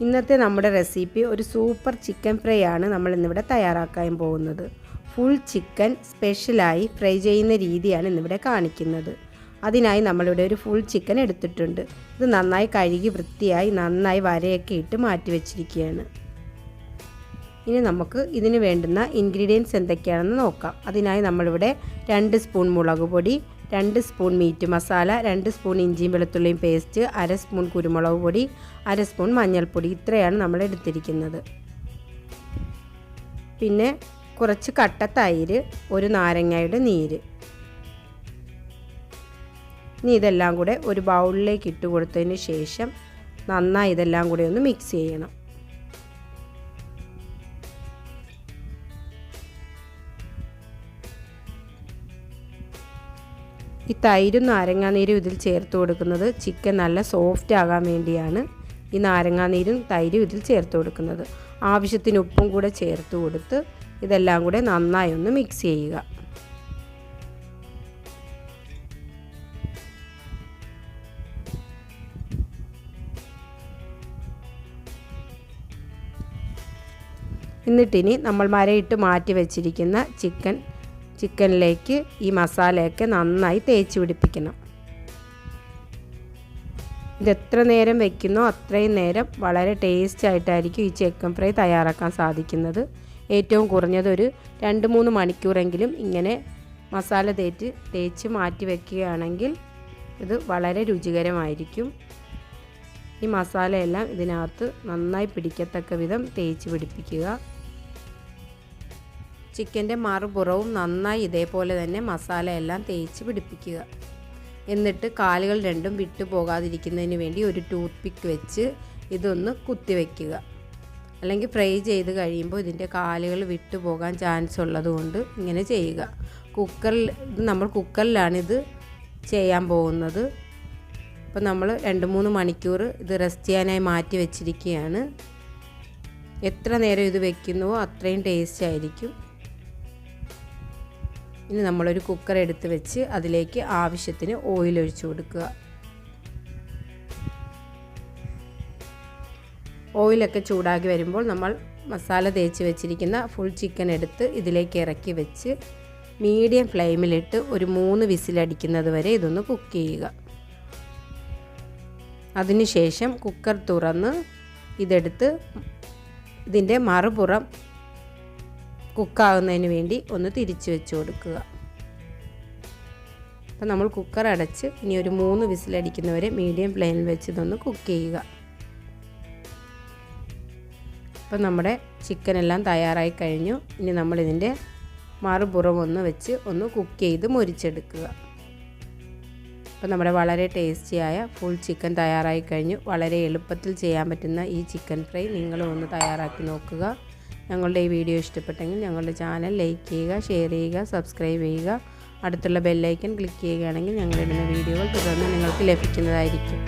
ഇന്നത്തെ നമ്മുടെ റെസിപ്പി ഒരു സൂപ്പർ ചിക്കൻ ഫ്രൈ ആണ് നമ്മൾ ഇന്നിവിടെ തയ്യാറാക്കാൻ പോകുന്നത്. ഫുൾ ചിക്കൻ സ്പെഷ്യലായി ഫ്രൈ ചെയ്യുന്ന രീതിയാണ് ഇന്നിവിടെ കാണിക്കുന്നത്. അതിനായി നമ്മളിവിടെ ഒരു ഫുൾ ചിക്കൻ എടുത്തിട്ടുണ്ട്. ഇത് നന്നായി കഴുകി വൃത്തിയായി നന്നായി വരയൊക്കെ ഇട്ട് മാറ്റി വെച്ചിരിക്കുകയാണ്. ഇനി നമുക്ക് ഇതിന് വേണ്ടുന്ന ഇൻഗ്രീഡിയൻസ് എന്തൊക്കെയാണെന്ന് നോക്കാം. അതിനായി നമ്മളിവിടെ 2 സ്പൂൺ മുളക് പൊടി, 2 സ്പൂൺ മീറ്റ് മസാല, 2 സ്പൂൺ ഇഞ്ചിയും വെളുത്തുള്ളിയും പേസ്റ്റ്, 1/2 സ്പൂൺ കുരുമുളക് പൊടി, 1/2 സ്പൂൺ മഞ്ഞൾപ്പൊടി, ഇത്രയാണ് നമ്മൾ എടുത്തിരിക്കുന്നത്. പിന്നെ കുറച്ച് കട്ട തൈര്, ഒരു നാരങ്ങയുടെ നീര്. ഇനി ഇതെല്ലാം കൂടെ ഒരു ബൗളിലേക്ക് ഇട്ട് കൊടുത്തതിന് ശേഷം നന്നായി ഇതെല്ലാം കൂടെ ഒന്ന് മിക്സ് ചെയ്യണം. ഈ തൈരും നാരങ്ങാനീരും ഇതിൽ ചേർത്ത് കൊടുക്കുന്നത് ചിക്കൻ നല്ല സോഫ്റ്റ് ആകാൻ വേണ്ടിയാണ് ഈ നാരങ്ങാനീരും തൈരും ഇതിൽ ചേർത്ത് കൊടുക്കുന്നത്. ആവശ്യത്തിന് ഉപ്പും കൂടെ ചേർത്ത് കൊടുത്ത് ഇതെല്ലാം കൂടെ നന്നായി ഒന്ന് മിക്സ് ചെയ്യുക. എന്നിട്ടിനി നമ്മൾ മരയിട്ട് മാറ്റി വെച്ചിരിക്കുന്ന ചിക്കനിലേക്ക് ഈ മസാലയൊക്കെ നന്നായി തേച്ച് പിടിപ്പിക്കണം. ഇതെത്ര നേരം വയ്ക്കുന്നോ അത്രയും നേരം വളരെ ടേസ്റ്റ് ആയിട്ടായിരിക്കും ഈ ചിക്കൻ ഫ്രൈ തയ്യാറാക്കാൻ സാധിക്കുന്നത്. ഏറ്റവും കുറഞ്ഞത് ഒരു 2-3 മണിക്കൂറെങ്കിലും ഇങ്ങനെ മസാല തേച്ച് മാറ്റി വയ്ക്കുകയാണെങ്കിൽ ഇത് വളരെ രുചികരമായിരിക്കും. ഈ മസാലയെല്ലാം ഇതിനകത്ത് നന്നായി പിടിക്കത്തക്ക വിധം തേച്ച് പിടിപ്പിക്കുക. ചിക്കൻ്റെ മറുപുറവും നന്നായി ഇതേപോലെ തന്നെ മസാലയെല്ലാം തേച്ച് പിടിപ്പിക്കുക. എന്നിട്ട് കാലുകൾ രണ്ടും വിട്ടു പോകാതിരിക്കുന്നതിന് വേണ്ടി ഒരു ടൂത്ത് പിക്ക് വെച്ച് ഇതൊന്ന് കുത്തി വയ്ക്കുക. അല്ലെങ്കിൽ ഫ്രൈ ചെയ്ത് കഴിയുമ്പോൾ ഇതിൻ്റെ കാലുകൾ വിട്ടു പോകാൻ ചാൻസ് ഉള്ളതുകൊണ്ട് ഇങ്ങനെ ചെയ്യുക. നമ്മൾ കുക്കറിലാണിത് ചെയ്യാൻ പോകുന്നത്. അപ്പോൾ നമ്മൾ 2-3 മണിക്കൂർ ഇത് റെസ്റ്റ് ചെയ്യാനായി മാറ്റി വെച്ചിരിക്കുകയാണ്. എത്ര നേരം ഇത് വെക്കുന്നുവോ അത്രയും ടേസ്റ്റ് ആയിരിക്കും. ഇനി നമ്മളൊരു കുക്കർ എടുത്ത് വെച്ച് അതിലേക്ക് ആവശ്യത്തിന് ഓയിൽ ഒഴിച്ചു കൊടുക്കുക. ഓയിലൊക്കെ ചൂടാക്കി വരുമ്പോൾ നമ്മൾ മസാല തേച്ച് വെച്ചിരിക്കുന്ന ഫുൾ ചിക്കൻ എടുത്ത് ഇതിലേക്ക് ഇറക്കി വെച്ച് മീഡിയം ഫ്ലെയിമിലിട്ട് ഒരു 3 വിസിലടിക്കുന്നത് വരെ ഇതൊന്ന് കുക്ക് ചെയ്യുക. അതിനുശേഷം കുക്കർ തുറന്ന് ഇതെടുത്ത് ഇതിൻ്റെ മറുപുറം കുക്കാകുന്നതിന് വേണ്ടി ഒന്ന് തിരിച്ച് വെച്ച് കൊടുക്കുക. അപ്പോൾ നമ്മൾ കുക്കർ അടച്ച് ഇനി ഒരു 3 വിസിലടിക്കുന്നവരെ മീഡിയം ഫ്ലെയിമിൽ വെച്ച് ഇതൊന്ന് കുക്ക് ചെയ്യുക. അപ്പോൾ നമ്മുടെ ചിക്കൻ എല്ലാം തയ്യാറായി കഴിഞ്ഞു. ഇനി നമ്മളിതിൻ്റെ മറുപുറം ഒന്ന് വെച്ച് ഒന്ന് കുക്ക് ചെയ്ത് മൊരിച്ചെടുക്കുക. അപ്പോൾ നമ്മുടെ വളരെ ടേസ്റ്റിയായ ഫുൾ ചിക്കൻ തയ്യാറായി കഴിഞ്ഞു. വളരെ എളുപ്പത്തിൽ ചെയ്യാൻ പറ്റുന്ന ഈ ചിക്കൻ ഫ്രൈ നിങ്ങളും ഒന്ന് തയ്യാറാക്കി നോക്കുക. ഞങ്ങളുടെ ഈ വീഡിയോ ഇഷ്ടപ്പെട്ടെങ്കിൽ ഞങ്ങളുടെ ചാനൽ ലൈക്ക് ചെയ്യുക, ഷെയർ ചെയ്യുക, സബ്സ്ക്രൈബ് ചെയ്യുക. അടുത്തുള്ള ബെല്ലൈക്കൺ ക്ലിക്ക് ചെയ്യുകയാണെങ്കിൽ ഞങ്ങളിടുന്ന വീഡിയോകൾ തുടർന്ന് നിങ്ങൾക്ക് ലഭിക്കുന്നതായിരിക്കും.